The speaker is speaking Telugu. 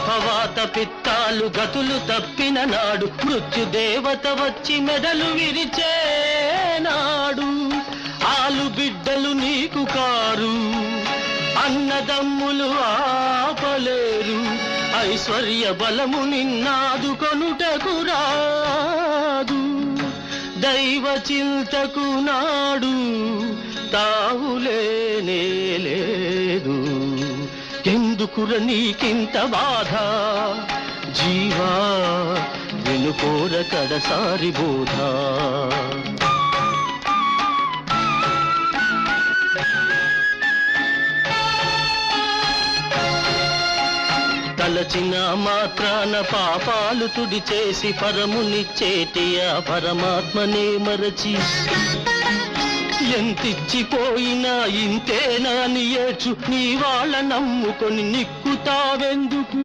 కఫవాత పిత్తాలు గతులు తప్పిన నాడు మృత్యుదేవత వచ్చి మెడలు విరిచేనాడు. ఆలు బిడ్డలు నీకు కారు, అన్నదమ్ములు ఆపలేరు, ఐశ్వర్య బలము నిన్నాదు కొనుటకు రాదు. దైవ చింతకు నాడు తావులేనే లేదు. ఎందుకుర నీకింత బాధ జీవా, వినుకోర కడసారి బోధ. తలచిన మాత్రాన పాపాలు తుడి చేసి పరమునిచ్చేటి ఆ పరమాత్మనే మరచి ఎంతిచ్చిపోయినా ఇంతేనా అని ఏడ్చు. నీ వాళ్ళ నమ్ముకొని నిక్కుతావెందుకు?